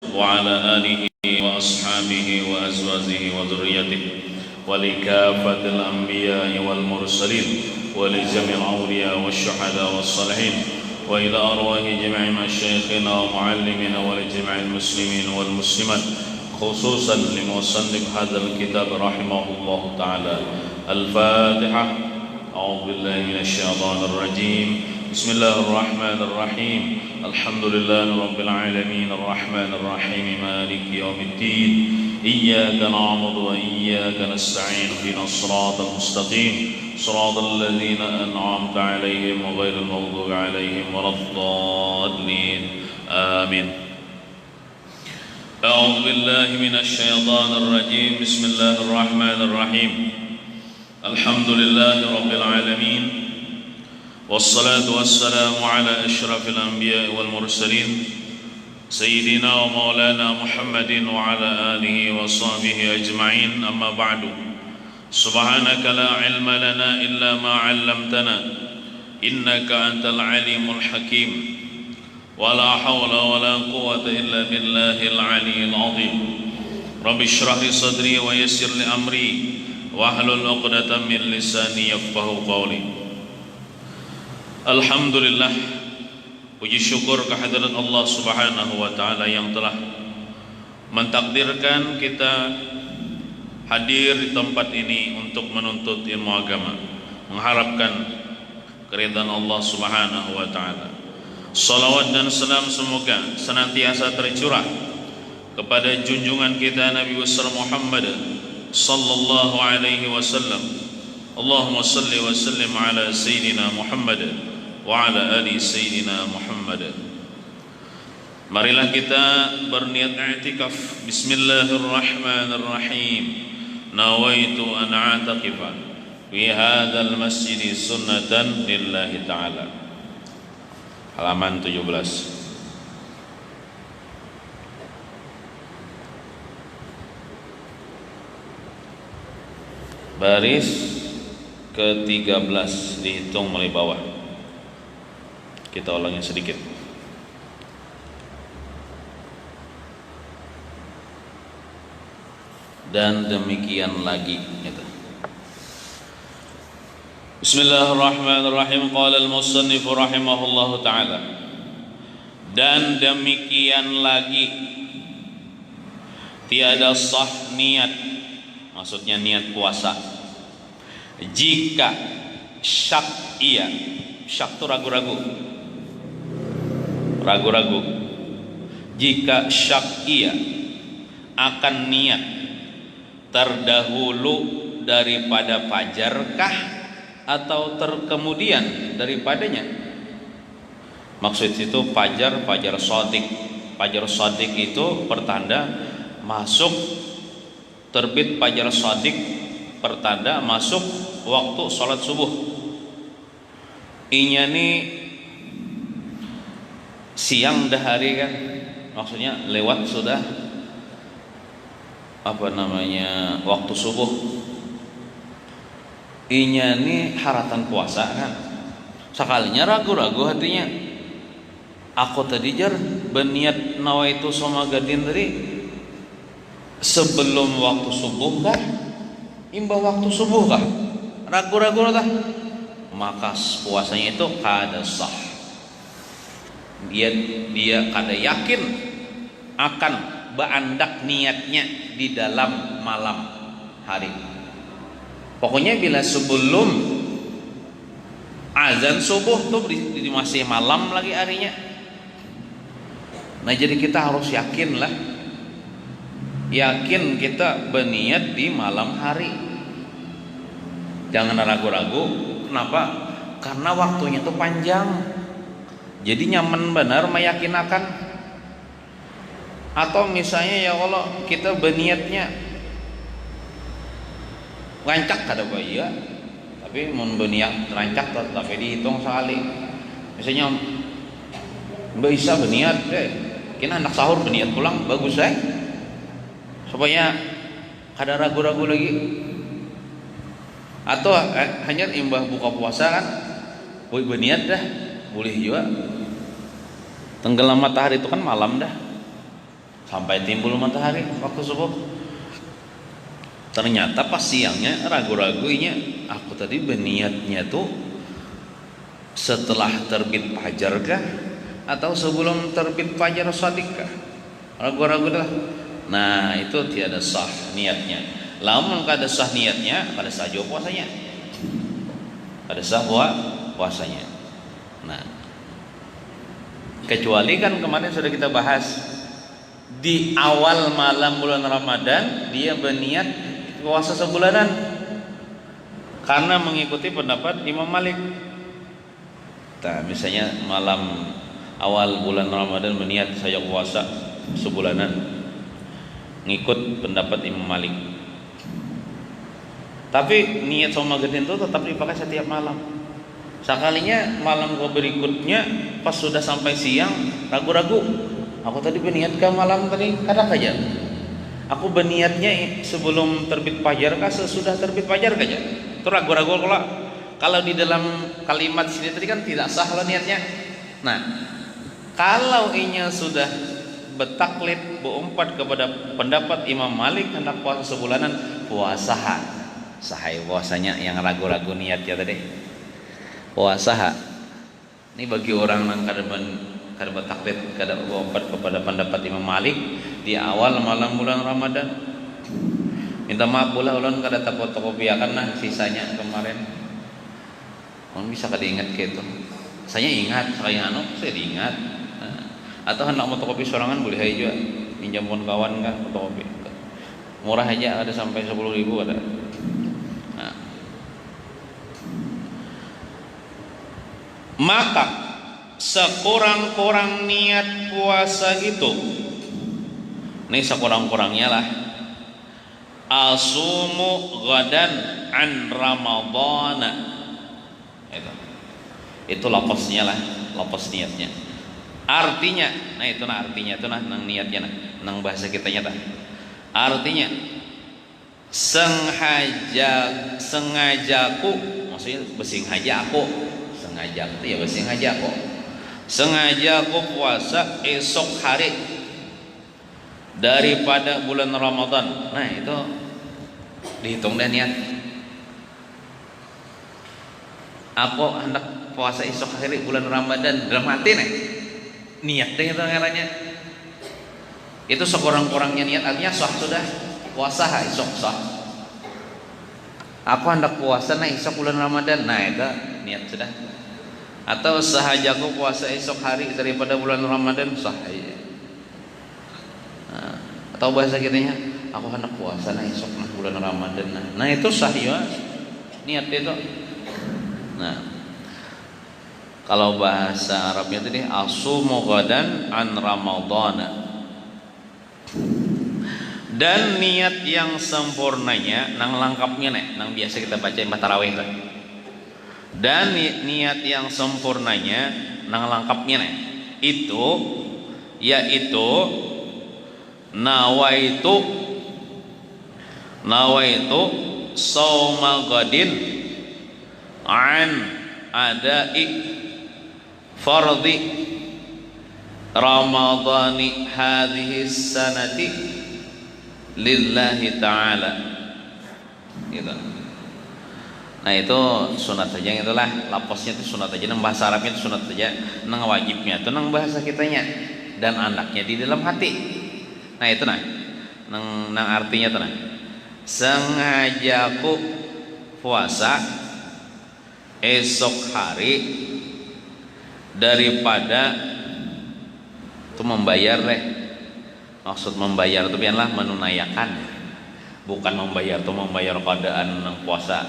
وعلى آله وأصحابه وأزواجه وذريته ولكافة الأنبياء والمرسلين ولجميع الأولياء والشهداء والصالحين وإلى أرواح جميع مشايخنا ومعلمنا ولجميع المسلمين والمسلمات خصوصا لمصنف هذا الكتاب رحمه الله تعالى. الفاتحة. أعوذ بالله من الشيطان الرجيم. بسم الله الرحمن الرحيم. الحمد لله رب العالمين الرحمن الرحيم مالك يوم الدين إياك نعبد وإياك نستعين اهدنا الصراط المستقيم صراط الذين أنعمت عليهم غير المغضوب عليهم ولا الضالين آمين. أعوذ بالله من الشيطان الرجيم. بسم الله الرحمن الرحيم. الحمد لله رب العالمين والصلاة والسلام على أشرف الأنبياء والمرسلين سيدنا ومولانا محمد وعلى آله وصحبه أجمعين. أما بعد سبحانك لا علم لنا إلا ما علمتنا إنك أنت العليم الحكيم ولا حول ولا قوة إلا بالله العلي العظيم. رب اشرح لي صدري ويسر لي أمري واحلل عقدة من لساني يفقهوا قولي. Alhamdulillah, puji syukur kehadirat Allah Subhanahu wa taala yang telah mentakdirkan kita hadir di tempat ini untuk menuntut ilmu agama, mengharapkan keridhaan Allah Subhanahu wa taala. Salawat dan salam semoga senantiasa tercurah kepada junjungan kita Nabi besar Muhammad sallallahu alaihi wasallam. Allahumma salli wa sallim ala sayyidina Muhammad wa ala ali sayyidina Muhammad. Marilah kita berniat i'tikaf. Bismillahirrahmanirrahim. Nawaitu an a'takifa fi hadzal masjid sunnatan lillahi ta'ala. Halaman 17. Baris ke-13 dihitung mulai bawah. Kita ulangi sedikit. Dan demikian lagi gitu. Bismillahirrahmanirrahim. Qala al-musannif rahimahullahu taala. Dan demikian lagi tiada sah niat, maksudnya niat puasa, jika syak iya, syak itu ragu-ragu, jika syak iya akan niat terdahulu daripada fajarkah atau terkemudian daripadanya. Maksud itu fajar shadiq. Fajar shadiq itu pertanda masuk terbit fajar shadiq, pertanda masuk waktu sholat subuh. Inya nih siang dahari kan, maksudnya lewat sudah waktu subuh. Inya nih haratan puasa kan, sekalinya ragu-ragu hatinya. Aku tadi jar berniat nawaitu sama gadin tadi sebelum waktu subuh kah? Imba waktu subuh kah? Ragu-ragu lah, maka puasanya itu kada sah. Dia kada yakin akan beandak niatnya di dalam malam hari. Pokoknya bila sebelum azan subuh tuh di masih malam lagi harinya. Nah jadi kita harus yakin lah, yakin kita berniat di malam hari. Jangan ragu-ragu. Kenapa? Karena waktunya itu panjang. Jadi nyaman benar meyakinakan. Atau misalnya ya Allah kita berniatnya rancak kada bahaya, tapi mun berniat rancak tapi dihitung sekali. Misalnya Mbak Isa berniat kena anak sahur berniat pulang bagus supaya kada ragu-ragu lagi. Atau hanya imbah buka puasa kan berniat dah boleh juga. Tenggelam matahari itu kan malam dah. sampai timbul matahari waktu subuh. Ternyata pas siangnya ragu-ragunya, aku tadi berniatnya tuh setelah terbit fajar kah atau sebelum terbit fajar shadiq kah? Ragu-ragu dah. Nah, itu tiada sah niatnya. Lamun kada sah niatnya, kada sah juga puasanya. Kada sah puasanya. Nah, kecuali kan kemarin sudah kita bahas di awal malam bulan Ramadan dia berniat puasa sebulanan karena mengikuti pendapat Imam Malik. Nah, misalnya malam awal bulan Ramadan berniat saya puasa sebulanan, ngikut pendapat Imam Malik. Tapi niat sama maghrib itu tetap dipakai setiap malam. Sekalinya malam berikutnya pas sudah sampai siang ragu-ragu, aku tadi berniat ke malam tadi kadang aja. Aku berniatnya sebelum terbit fajar kah sesudah terbit fajar aja. Itu ragu-ragu kalau di dalam kalimat sini tadi kan tidak sah lah niatnya. Nah, kalau inya sudah betaklid berumpat kepada pendapat Imam Malik hendak puasa sebulanan, puasa sahai puasanya yang ragu-ragu niatnya tadi. Puasa. Ini bagi orang yang kada betaklid, kada berumpat kepada pendapat Imam Malik di awal malam bulan Ramadan. Minta maaf pula ulun kada fotokopiakan nah sisanya kemarin. Ulun bisa kada ingat ke itu. Saya ingat, saya diingat. Nah, atau hendak fotokopi sorangan boleh aja. Pinjam pun kawan kan fotokopi. Murah aja ada sampai 10.000 ada. Nah. Maka sekurang-kurang niat puasa itu, ini sekurang-kurangnya lah, asumu ghadan an ramadhana, itu lafaznya lah, lafaz niatnya. Artinya, nah itu nah artinya itu nah nang niatnya nah, nang bahasa kitanya tah. Artinya sengajaku, maksudnya besengaja aku, sengaja itu ya besengaja aku. Sengaja aku puasa esok hari daripada bulan Ramadan. Nah itu dihitung dan niat. Aku hendak puasa esok hari bulan Ramadan dalam hati nih. Niat deh itu ngaranya. Itu sekurang-kurangnya niat, artinya sah sudah puasa esok sah. Aku hendak puasa nih esok bulan Ramadan. Nah itu niat sudah. Atau sahajaku puasa esok hari daripada bulan Ramadan sah aja. Nah, atau bahasa kitanya aku hendak puasa nah esok nah bulan Ramadan. Nah itu sah ya niat itu. Nah, kalau bahasa Arabnya tadi asumu ghadan an ramadhana. Dan niat yang sempurnanya nang lengkapnya nih, nang biasa kita baca yang tarawih kan. Dan niat yang sempurnanya nang lengkapnya nih itu yaitu nawaitu sauma ghadin an adai fardhi ramadhani hadhihi sanati lillahi ta'ala gitu. Nah itu sunat saja, itulah lafaznya itu sunat aja, nang bahasa Arabnya itu sunat saja, nang wajibnya itu nang bahasa kitanya dan anaknya di dalam hati. Nah itu nang artinya itu sengajaku puasa esok hari daripada itu membayar deh. Maksud membayar itu biarlah menunaikan, bukan membayar itu membayar keadaan nang puasa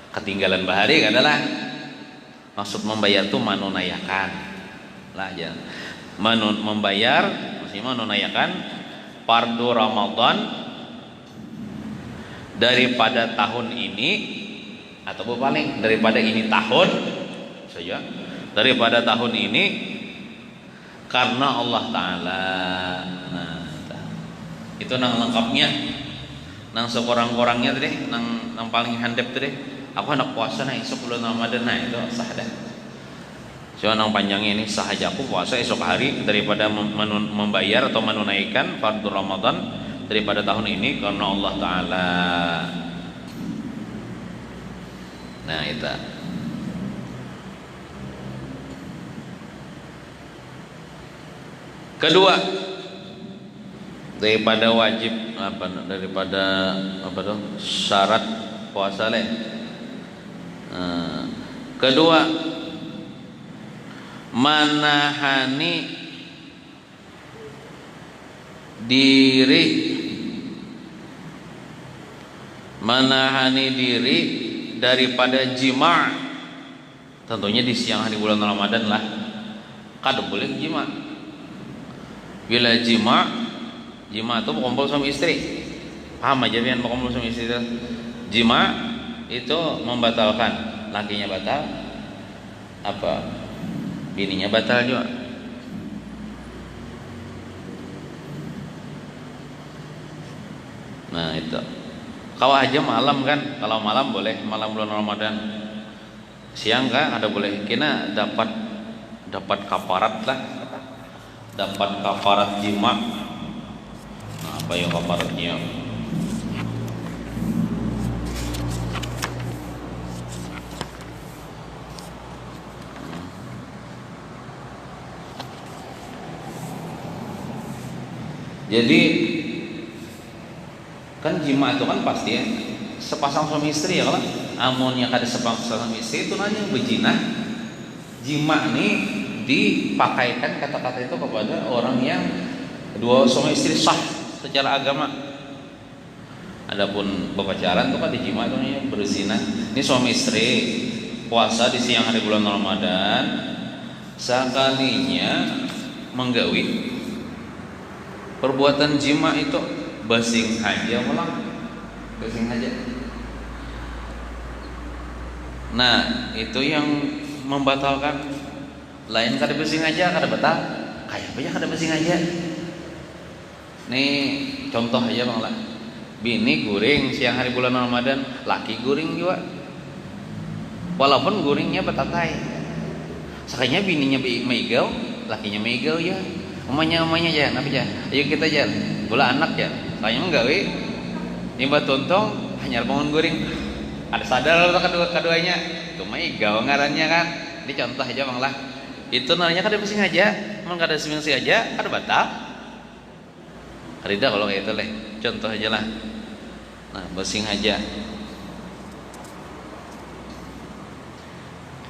ketinggalan bahari adalah maksud membayar itu menunaikan lah aja. Membayar maksudnya menunaikan fardu Ramadan daripada tahun ini atau paling daripada ini tahun saja, daripada tahun ini karena Allah Ta'ala. Nah, itu nang lengkapnya, nang sekurang-kurangnya tadi, nang paling handap tadi. Aku hendak puasa nah esok bulan Ramadan, nah itu sah dah. Cuma nang panjangnya ini sahaja aku puasa esok hari daripada membayar atau menunaikan fardu Ramadan daripada tahun ini karena Allah Ta'ala. Nah itu. Kedua, daripada wajib daripada syarat puasa leh. Kedua, manahani diri daripada jima', tentunya di siang hari bulan Ramadan lah kada boleh jima'. Bila jima' itu berkumpul suami istri, paham aja kan, berkumpul suami istri itu jima' itu membatalkan, lakinya batal, bininya batal juga. Nah itu kalau aja malam kan, kalau malam boleh, malam bulan Ramadan. Siang kan ada boleh, kena dapat kafarat lah, dapat kafarat jima'. Nah, apa yang kafaratnya? Jadi kan jima itu kan pasti ya sepasang suami istri ya, kalau amunnya kada sepasang suami istri itu nanya berzina. Jima nih dipakaikan kata-kata itu kepada orang yang dua suami istri sah secara agama. Adapun berpacaran itu kan di jima itu namanya berzina. Ini suami istri puasa di siang hari bulan Ramadan, sekalinya menggawi perbuatan jima itu basing aja malah basing aja. Nah itu yang membatalkan. Lain kada basing aja kada batal, kayak apa ya kada basing aja. Nih contoh aja bang lah, bini guring siang hari bulan Ramadan, laki guring juga, walaupun guringnya betatai. Sekalinya bininya meigau, lakinya meigau ya. Umanya aja, apa aja? Ayo kita jalan, bola anak ya. Kayaknya menggawe, nimba tontong, hanya bangun guring. Ada sadar atau keduanya, itu meigau ngarannya kan. Ini contoh aja bang lah. Itu namanya kada basing aja, emang kada basing aja, kada batal. Kada kalau kayak itu leh, contoh aja lah. Nah basing aja.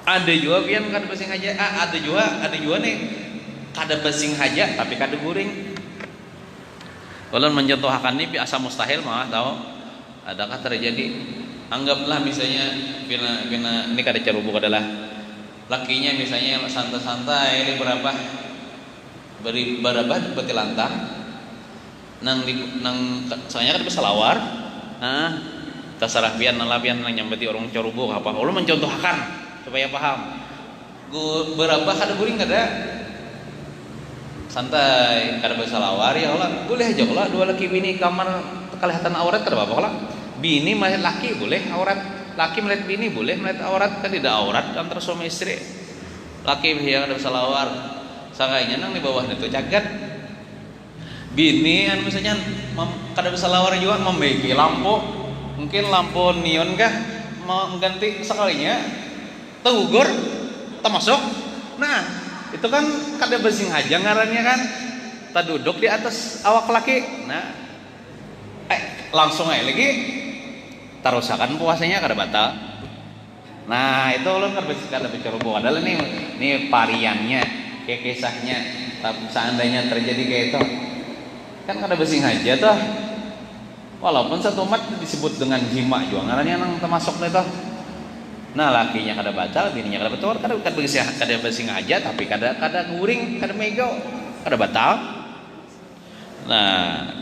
Ada juga pian kada basing aja, ada juga nih. Kada basing haja tapi kada guring. Kalau mencontohkan ini biasa mustahil malah tahu. Adakah terjadi? Anggaplah misalnya bina ini kada carubu adalah lakinya misalnya santai-santai berapa beti lantang nang soalnya kan berselawar. Kasarah pian nang nyambeti orang carubu apa. Kalau mencontohkan supaya paham. Berapa kada guring kada? Santai kada bersalawar ya Allah boleh aja kalau dua laki bini kamar kelihatan aurat kada apa-apa kalau bini melihat laki boleh aurat, laki melihat bini boleh melihat aurat, kan tidak aurat antara suami istri. Laki yang kada bersalawar sakainya nang di bawah itu cagat bini misalnya kada bersalawar juga membaiki lampu, mungkin lampu neon kah mau mengganti sekalinya tegugur termasuk. Nah itu kan kada basing aja ngarannya kan, tak duduk di atas awak laki. Nah langsung aja lagi tarusakan puasanya kada batal. Nah itu ulun kada bicara bukan adalah nih variannya kayak kisahnya. Tapi seandainya terjadi kayak itu kan kada basing aja tuh, walaupun satu umat disebut dengan jima juga ngarannya nang termasuk itu. Nah lakinya kada batal, bininya kada batal, kada basing aja tapi kada guring, kada megau, kada batal. Nah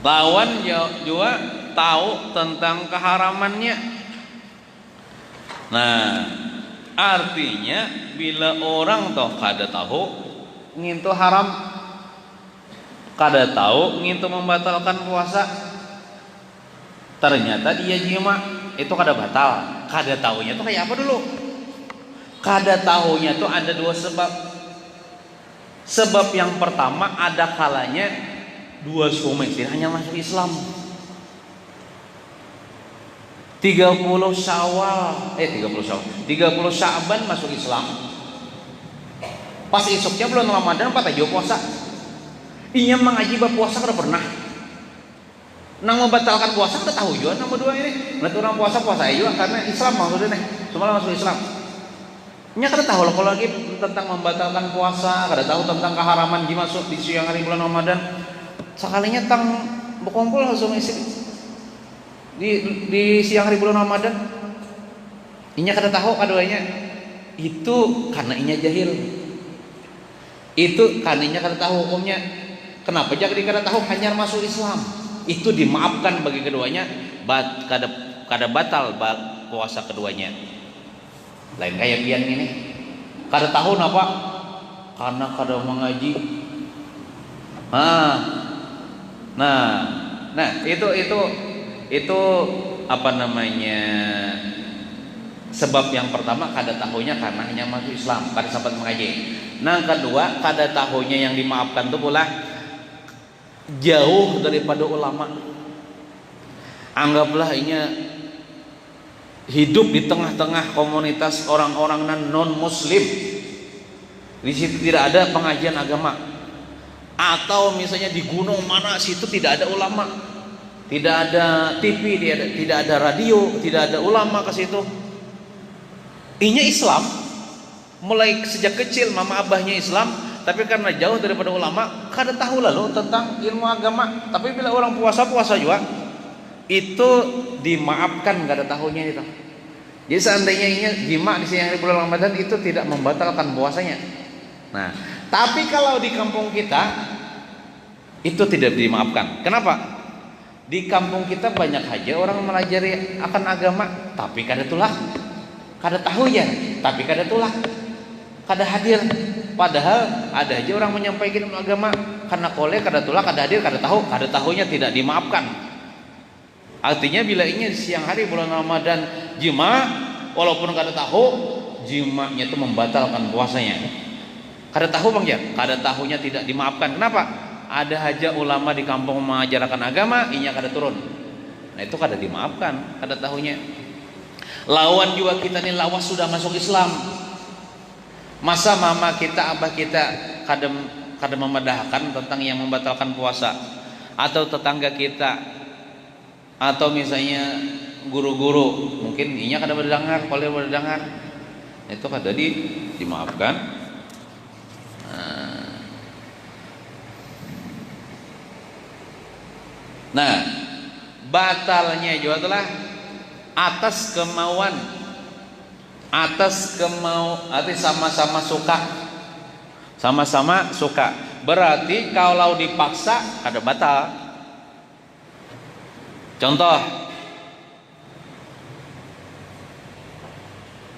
lawan juga tahu tentang keharamannya. Nah artinya bila orang toh kada tahu ngintu haram, kada tahu ngintu membatalkan puasa, ternyata dia jima, itu kada batal. Kada tahunya tuh kayak apa dulu? Kada tahunya tuh ada dua sebab. Sebab yang pertama, ada kalanya dua suami istri hanya masuk Islam. 30 Sya'ban masuk Islam. Pas esoknya bulan Ramadan patah jo puasa. Inya mengaji bab puasa kada pernah. Nang membatalkan puasa kada tahu juga nama dua ini. Nanti orang puasa juga karena Islam maksudnya nih. Semua masuk Islam. Nya kada tahu lah kalau lagi tentang membatalkan puasa, kada tahu tentang keharaman dimasuk di siang hari bulan Ramadan. Sekalinya tang berkumpul langsung isi di siang hari bulan Ramadan. Inya kada tahu kadoanya. Itu karena inya jahil. Itu karena inya kada tahu hukumnya. Kenapa jadi kada tahu hanya masuk Islam? Itu dimaafkan bagi keduanya, kada batal puasa keduanya. Lain kayak pian ini. Kada tahu napa? Karena kada mengaji. Nah, itu apa namanya? Sebab yang pertama kada tahunya karena hanya masuk Islam, kada sempat mengaji. Nah, kedua, kada tahunya yang dimaafkan itu pula jauh daripada ulama. Anggaplah inya hidup di tengah-tengah komunitas orang-orang non muslim. Di situ tidak ada pengajian agama. Atau misalnya di gunung mana situ tidak ada ulama. Tidak ada TV, tidak ada radio, tidak ada ulama ke situ. Inya Islam, mulai sejak kecil mama abahnya Islam, tapi karena jauh daripada ulama, kada tahu lalu tentang ilmu agama. Tapi bila orang puasa juga, itu dimaafkan kada tahunya itu. Jadi seandainya inya jima di siang hari bulan Ramadan itu tidak membatalkan puasanya. Nah, tapi kalau di kampung kita itu tidak dimaafkan. Kenapa? Di kampung kita banyak aja orang melajari akan agama, tapi kada tulah. Kada tahu ya, tapi kada tulah, kada hadir. Padahal ada aja orang menyampaikan ilmu agama karena kole kada tulah, kada hadir, kada tahunya tidak dimaafkan. Artinya bila ini siang hari bulan Ramadan jima, walaupun kada tahu, jimanya itu membatalkan puasanya. Kada tahu bang ya, kada tahunya tidak dimaafkan. Kenapa? Ada aja ulama di kampung mengajarkan agama, inya kada turun. Nah itu kada dimaafkan, kada tahunya. Lawan juga kita nih lawas sudah masuk Islam. Masa mama kita, abah kita kada memedahkan tentang yang membatalkan puasa, atau tetangga kita, atau misalnya guru-guru, mungkin inya kada berdengar, kalau berdengar, itu kada dimaafkan. Nah, batalnya juga itulah atas kemauan, arti sama-sama suka. Berarti kalau dipaksa kada batal. Contoh,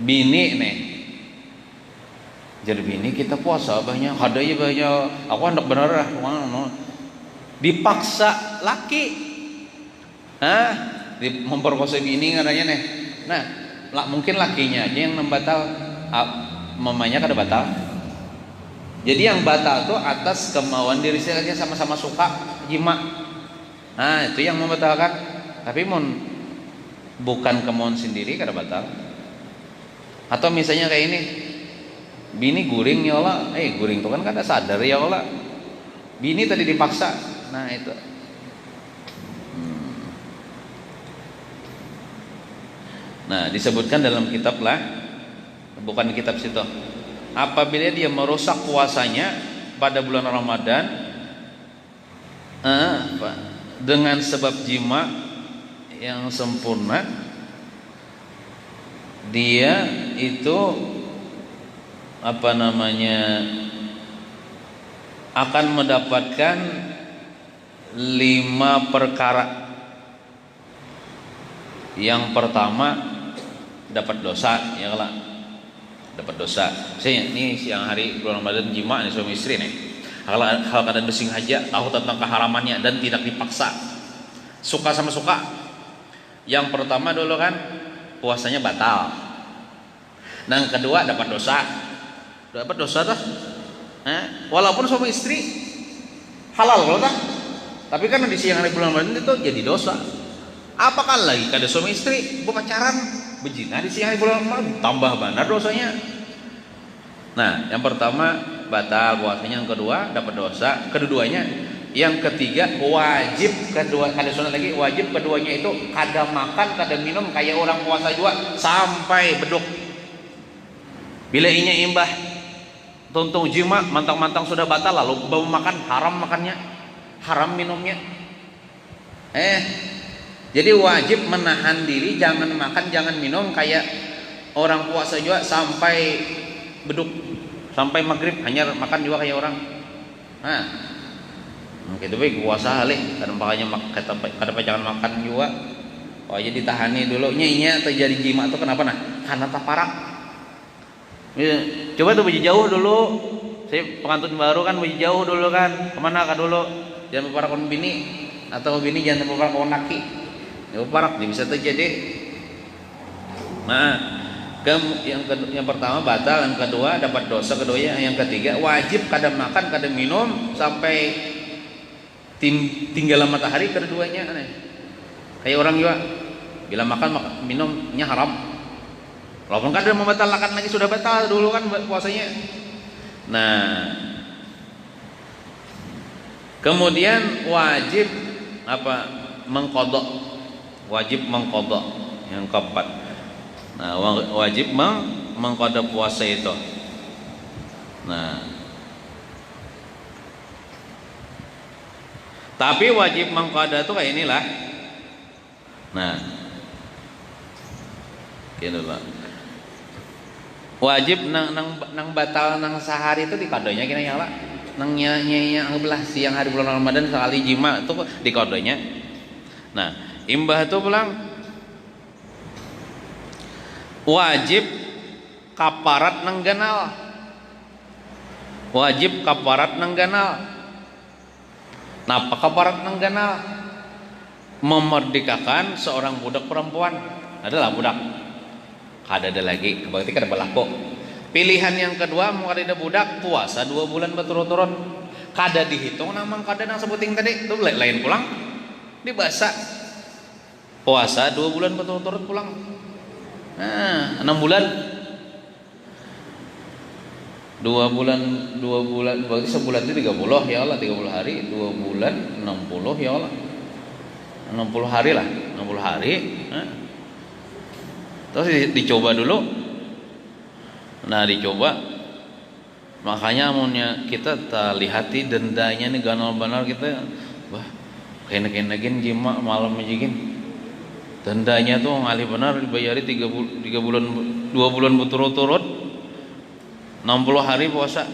bini nih, jadi bini kita puasa banyak, hadanya banyak, aku hendak bener lah, dipaksa laki, memperkosa bini katanya nih. Nah, mungkin lakinya aja yang membatal, mamanya kada batal. Jadi yang batal tuh atas kemauan diri sendiri, sama-sama suka jima. Nah, itu yang membatalkan. Tapi bukan kemauan sendiri kada batal. Atau misalnya kayak ini, bini guring ya Allah, guring tuh kan kada sadar ya Allah. Bini tadi dipaksa. Nah, itu. Nah, disebutkan dalam kitab lah, bukan kitab situ. Apabila dia merusak puasanya pada bulan Ramadan dengan sebab jima yang sempurna, dia itu akan mendapatkan 5 perkara. Yang pertama dapat dosa, ya lah, dapat dosa. Saya ini siang hari bulan Ramadan jima nih suami istri nih. Hal keadaan bersengaja tahu tentang keharamannya dan tidak dipaksa, suka sama suka. Yang pertama dulu kan puasanya batal. Yang kedua dapat dosa. Dapat dosa dah. Walaupun suami istri halal kalau tak. Tapi kan di siang hari bulan Ramadan itu jadi dosa. Apakah lagi kada suami istri berpacaran berzina di siang hari bulan Ramadan tambah benar dosanya. Nah, yang pertama batal puasanya, yang kedua dapat dosa, keduanya, yang ketiga wajib, kedua kada sunat lagi, wajib keduanya itu kada makan, kada minum kayak orang puasa juga sampai beduk. Bila inya imbah tuntung jima mantang-mantang sudah batal lalu baru makan, haram makannya, haram minumnya. Jadi wajib menahan diri, jangan makan, jangan minum kayak orang puasa juga sampai beduk, sampai maghrib hanya makan juga kayak orang. Gitu baik puasa halih, kadang pakainya kadang jangan makan juga. Oh jadi ditahani dulu, nya terjadi jima tuh kenapa karena taparak. Coba tuh pergi jauh dulu. Saya pengantun baru kan pergi jauh dulu kan. Kemana kah dulu? Jangan berparak bini atau bini jangan berparak laki. Ya berparak bisa terjadi. Nah, yang pertama batal, yang kedua dapat dosa keduanya, yang ketiga wajib kada makan, kada minum sampai tinggal matahari keduanya. Kayak orang juga bila makan minumnya haram. Walaupun kada membatalkan lagi sudah batal dulu kan puasanya. Nah, kemudian wajib mengqadha. Wajib mengqadha yang keempat. Nah, wajib mengqadha puasa itu. Nah, tapi wajib mengqadha itu kayak inilah. Nah, gitu lah. Wajib nang batal nang sehari itu dikodonya kena nyala. Nang nya belah siang hari bulan Ramadan sekali jima itu dikodonya. Nah, imbah itu pulang wajib kaparat nang ganal. Wajib kaparat nang ganal. Napa kaparat nang ganal? Memerdekakan seorang budak perempuan. Adalah budak. Kada ada lagi, berarti kada berlaku. Pilihan yang kedua mau kada budak puasa 2 bulan berturut-turut. Kada dihitung namang kada nang sebuting tadi. Itu lain pulang. Dibasa. Puasa 2 bulan berturut-turut pulang. 6 bulan. 2 bulan berarti sebulan itu 30 ya Allah, 30 hari, 2 bulan 60 ya Allah. 60 hari lah, 60 hari. Terus dicoba dulu. Nah, dicoba. Makanya amunnya kita lihati dendanya nih ganal benar kita. Wah, kena jima malam majigin. Dendanya tuh ngalih benar dibayari 3 bulan 2 bulan berturut-turut 60 hari puasa.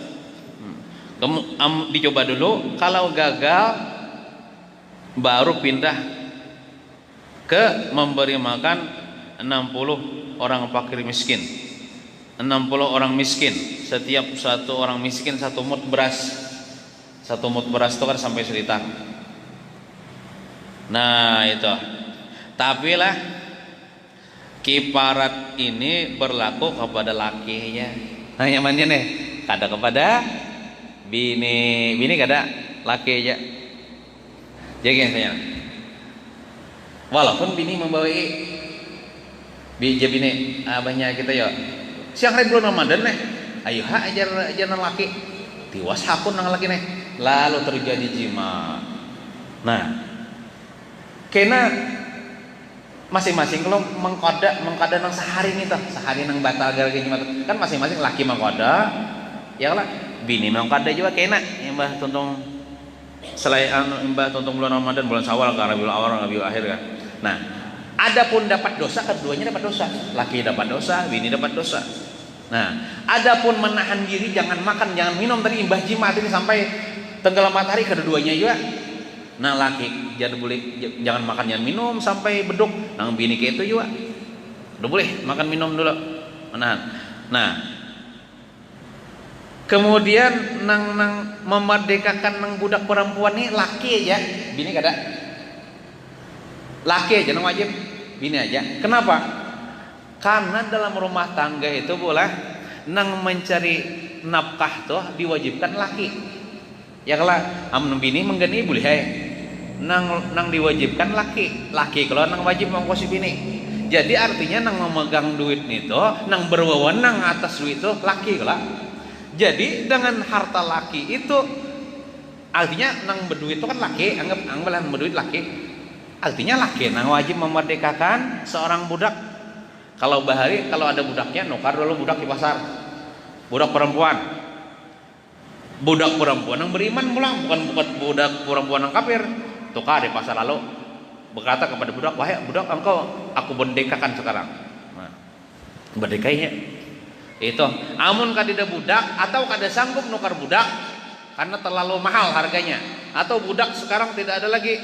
Dicoba dulu, kalau gagal baru pindah ke memberi makan 60 orang fakir miskin. 60 orang miskin, setiap satu orang miskin 1 mut beras. 1 mut beras itu kan sampai selitang. Nah, itu. Tapi lah kiparat ini berlaku kepada lakinya. Nah, yang mana nih? Kada kepada bini kada laki aja. Jadi saya. Walaupun bini membawai bini abahnya kita ya. Siang hari bulan Ramadan nih. Ayo ajar nang laki. Tiwas hakun nang laki nih. Lalu terjadi jima. Nah, kena masing-masing kalau mengqadha nang sehari nih tuh, sehari nang batal gara-gara jima kan masing-masing laki mengqadha, ya lah bini mengqadha juga kena. Mbah tuntung selain mbah tuntung bulan Ramadan, bulan Syawal, Rabiul Awal, Rabiul Akhir kan. Nah, adapun dapat dosa, keduanya dapat dosa. Laki dapat dosa, bini dapat dosa. Nah, adapun menahan diri jangan makan, jangan minum tadi imbah jima ini sampai tenggelam matahari, keduanya juga. Nah, laki jangan makan jangan minum sampai beduk. Nang bini kayak itu juga. Udah boleh makan minum dulu. Menahan. Nah, kemudian nang memerdekakan nang budak perempuan ini laki aja, bini kada. Laki aja nang wajib. bini aja. Kenapa? Karena dalam rumah tangga itu boleh nang mencari nafkah tuh diwajibkan laki. Ya kalau amun bini menggani boleh nang diwajibkan laki. Laki kalau nang wajib mengkosi bini. Jadi artinya nang memegang duit itu, nang berwenang atas duit itu laki kalau. Jadi dengan harta laki itu artinya nang berduit itu kan laki, anggap nang berduit laki. Artinya laki nang wajib memerdekakan seorang budak. Kalau bahari kalau ada budaknya nukar dulu budak di pasar. Budak perempuan. Budak perempuan yang beriman pulang, bukan budak perempuan yang kafir. Tukar di pasar lalu berkata kepada budak, "Wahai budak, aku merdekakan sekarang." Nah, merdekainya itu amun kadida budak atau kada sanggup nukar budak karena terlalu mahal harganya, atau budak sekarang tidak ada lagi,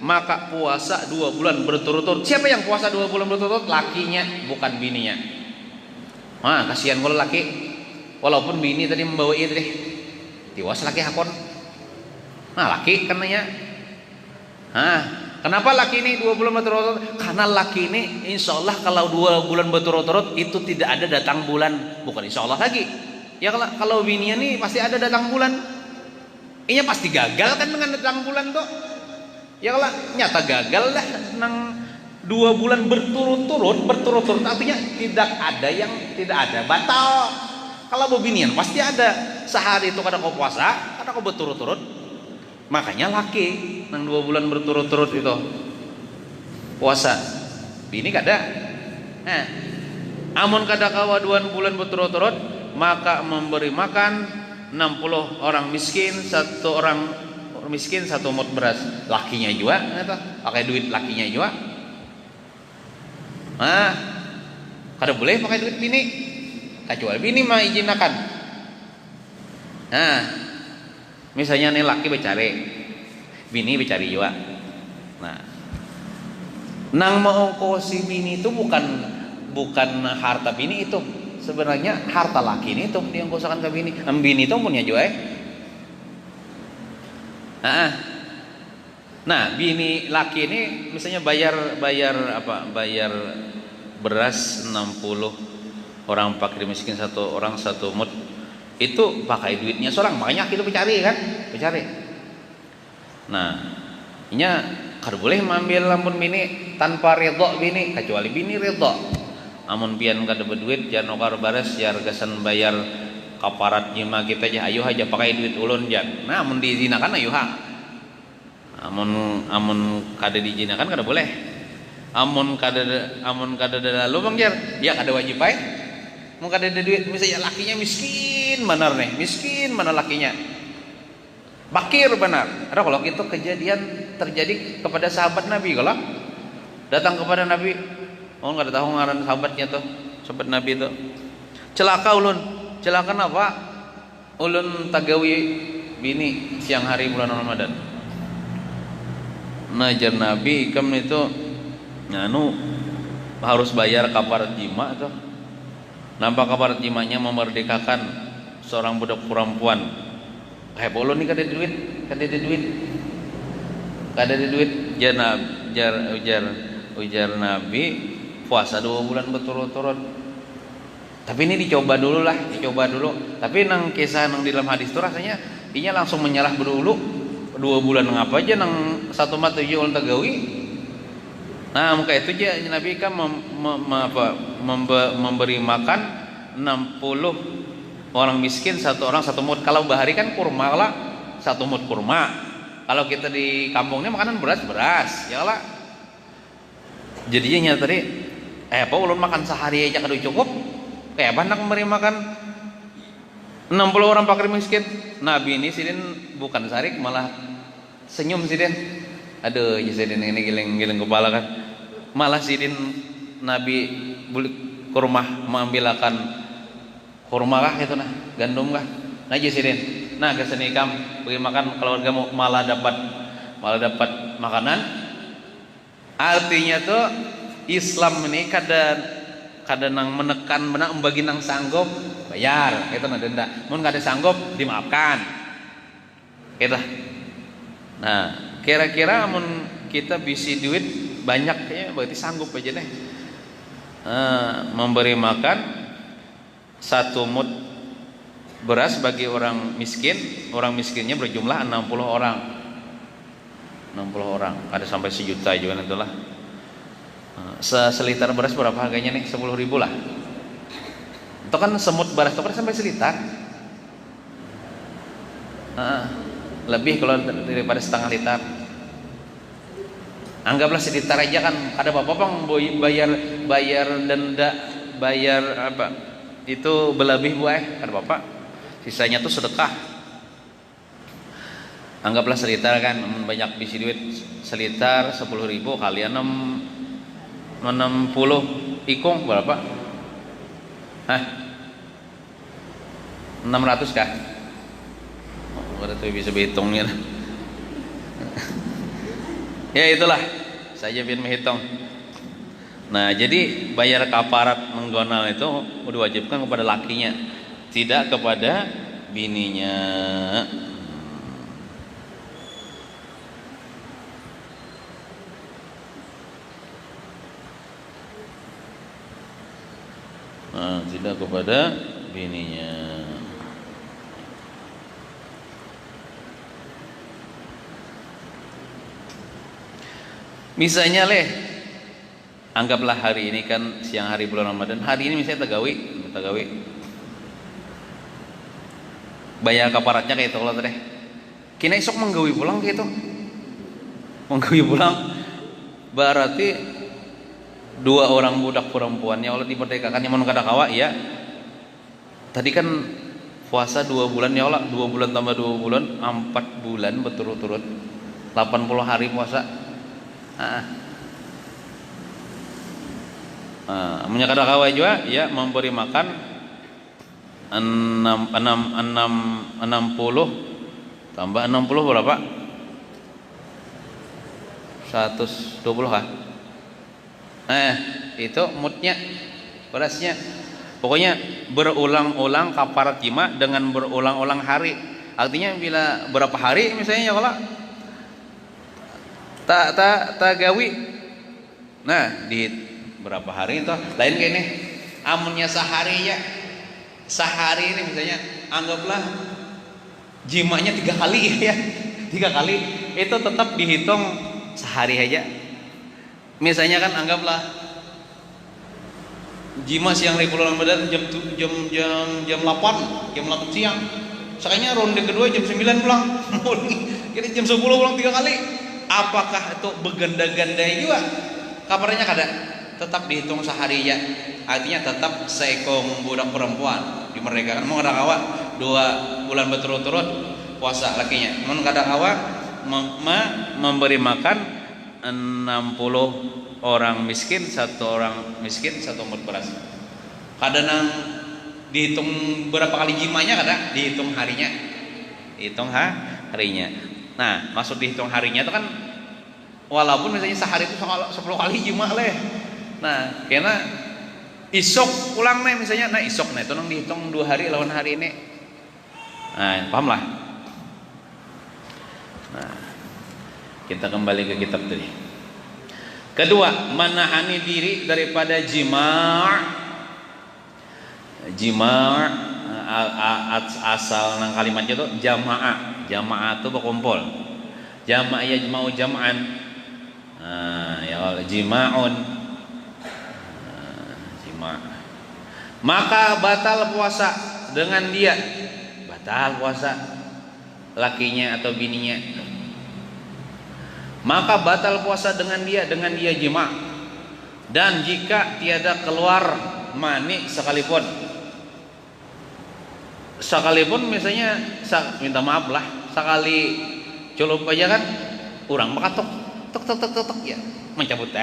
maka puasa 2 bulan berturut-turut. Siapa yang puasa 2 bulan berturut-turut? Lakinya, bukan bininya. Nah, kasihan kalau laki, walaupun bini tadi membawa itu deh, tiwas laki hakon. Nah, laki kananya. Nah, kenapa laki ini 2 bulan berturut-turut? Karena laki ini insya Allah kalau 2 bulan berturut-turut itu tidak ada datang bulan, bukan insya Allah lagi. Ya kalau bininya nih pasti ada datang bulan. Ini pasti gagal kan dengan datang bulan tuh. Ya kalau nyata gagal lah nang 2 bulan berturut-turut artinya tidak ada batal. Kalau bebinian pasti ada sehari itu kada kau puasa, kada kau berturut-turut. Makanya laki nang 2 bulan berturut-turut itu puasa. Bini kada. Nah, amun kada kawa 2 bulan berturut-turut maka memberi makan 60 orang miskin, 1 orang miskin 1 mut beras. Lakinya juga pakai duit lakinya juga. Nah, kada boleh pakai duit bini, kecuali bini mah izinakan. Nah, misalnya nih laki becari, bini becari juga. Nah, nang mengongkosi bini itu bukan harta bini itu. Sebenarnya harta laki ini tuh yang kosakan ke bini. Bini itu punya juga. Nah, bini laki ini misalnya bayar beras 60 orang fakir miskin 1 orang 1 mut. Itu pakai duitnya seorang, makanya itu becari. Nah, nya kada boleh mengambil lamun bini tanpa ridho bini, kecuali bini ridho. Amun pian kada berduit jangan nukar bares jar gasan bayar kaparat jima kita aja ayo aja pakai duit ulun jan. Nah, amun diizinakan ayo ha. Amun kada diizinakan kada boleh. Amun kada lalu bang jar, ya kada wajib bae. Mun kada ada duit misalnya lakinya miskin benar nih, miskin mana lakinya. Bakir benar. Ada kalau itu kejadian terjadi kepada sahabat Nabi kalau datang kepada Nabi. Oh, nggak ada tahu ngaran sahabatnya tuh, sahabat Nabi itu. Celaka ulun. Celaka apa? Ulun tagawi bini siang hari bulan Ramadan. Najar Nabi ikam itu harus bayar kafarat jima tuh. Nampak kafarat jimanya memerdekakan seorang budak perempuan. Ulun nih kada ada duit. Ujar Nabi puasa 2 bulan berturut-turut. Tapi ini dicoba dulu. Tapi nang kisah nang di dalam hadis itu rasanya inya langsung menyerah dulu. 2 bulan ngapa aja nang 1 mata tujuh ulun tagawi. Nah, muka itu aja Nabi kan memberi makan 60 orang miskin 1 orang 1 mut. Kalau bahari kan kurma lah 1 mut kurma. Kalau kita di kampungnya makanan beras ya lah. Jadinya tadi ulun makan sehari aja kada cukup. Banyak memberi makan 60 orang fakir miskin. Nabi ini sidin bukan sarik malah senyum sidin. Aduh, ya sidin ini giling kepala kan. Malah sidin Nabi beli kurma mengambilkan kurma kah itu nah, gandum kah. Nah, ya sidin. Nah, kesini kam bagi makan keluargamu malah dapat makanan. Artinya tuh Islam ini kada nang menekan menang bagi nang sanggup bayar itu nah denda. Mun kada sanggup dimaafkan. Kita. Nah, kira-kira mun kita bisi duit banyak ya, berarti sanggup aja deh. Memberi makan 1 mud beras bagi orang miskin. Orang miskinnya berjumlah 60 orang. 60 orang, ada sampai 1 juta juga itulah. Seliter beras berapa harganya nih? 10.000 lah. Itu kan semut beras itu kan sampai seliter. Lebih kalau daripada setengah liter. Anggaplah seliter aja kan. Ada bapak bayar denda, bayar apa? Itu berlebih ada bapak. Sisanya tuh sedekah. Anggaplah seliter kan, banyak bisi duit. Seliter 10.000 kali 60 ikung berapa? 600 kah? Berarti bisa berhitungnya. Ya itulah, saya bisa menghitung. Nah, jadi bayar kafarat menggonal itu diwajibkan kepada lakinya, tidak kepada bininya. Tidak kepada bininya. Misalnya anggaplah hari ini kan siang hari bulan Ramadan. Hari ini misalnya tagawi. Bayar kafaratnya kayak itu kalau teh. Kina esok menggawi pulang kayak itu. Menggawi pulang berarti 2 orang budak perempuannya Allah dimerdekakan yang kada kawa ya. Tadi kan puasa 2 bulan ya Allah, 2 bulan tambah 2 bulan 4 bulan berturut-turut 80 hari puasa. Kada kawa juga ya memberi makan 60 tambah 60 berapa? 120 kah? Itu mutnya berasnya. Pokoknya berulang-ulang kafarat jima dengan berulang-ulang hari. Artinya bila berapa hari misalnya ya kalau tak gawi. Nah, di berapa hari itu lain kayak ini. Amunnya sehari ya. Sehari ini misalnya anggaplah jimanya 3 kali ya. 3 kali itu tetap dihitung sehari aja. Misalnya kan anggaplah jima siang hari bulan Ramadan jam 8 siang. Sekalinya ronde kedua jam 9 pulang. Kira jam 10 pulang 3 kali. Apakah itu berganda-ganda juga? Kabarnya kada. Tetap dihitung sehari ya. Artinya tetap seekong budak perempuan dimerdekakan. Mau kada kawa 2 bulan berturut-turut puasa lakinya. Mau kada kawa memberi makan 60 orang miskin, 1 orang miskin 1 mud beras. Kadang dihitung berapa kali jimanya kada dihitung harinya. Hitung harinya. Nah, maksud dihitung harinya itu kan walaupun misalnya sehari itu 10 kali jima Nah, karena isok pulang misalnya, nah isok itu nang dihitung 2 hari lawan hari ini. Nah, paham lah. Nah, kita kembali ke kitab tadi. Kedua, menahani diri daripada asal nang kalimatnya itu jamaah. Jamaah itu berkumpul. Jamaah yajma'u jam'an. Ya jima'un. Jima'. Maka batal puasa dengan dia. Batal puasa lakinya atau bininya. Maka batal puasa dengan dia jima'. Dan jika tiada keluar mani sekalipun misalnya minta maaf lah sekali culup aja kan orang makatok tok ya mencabut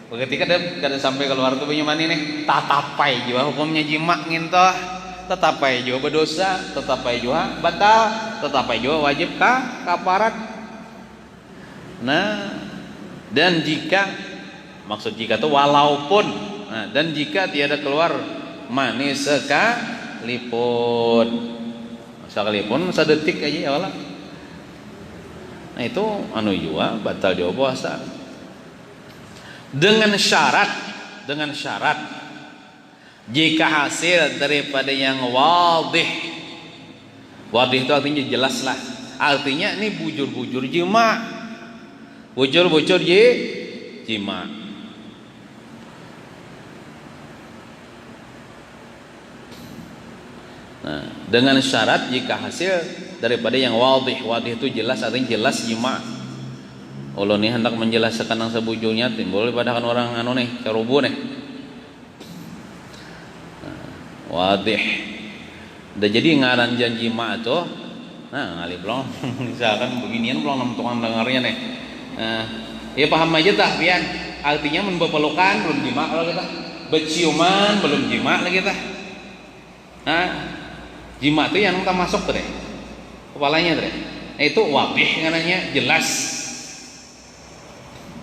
begitu kada sampai keluar tuh punya mani nih tatapai juga hukumnya jima' ngintoh tetapai juga berdosa tetapai juga batal tetapai juga wajib kafarat. Nah, dan jika maksud jika itu walaupun dan jika tiada keluar mani sekalipun sedetik aja ya Allah. Nah itu juga batal juga puasa. dengan syarat jika hasil daripada yang wadih itu artinya jelas lah, artinya ini bujur-bujur jima, jima. Nah, dengan syarat jika hasil daripada yang wadih itu jelas, artinya jelas jima. Allah nih hendak menjelaskan yang sebujurnya timbul pada kan orang anu nih cerubu nih. Wadih. Udah jadi ngaran janji ma tuh. Nah, ngalih belum. Misalkan beginian belum nentukan dengarnya nih. Ya paham aja tah pian. Artinya mun bepelukan belum jima kalau kita. Berciuman belum jima lagi tah. Jima tuh yang kita masuk tuh deh. Kepalanya tuh deh. Itu wadih ngaranya jelas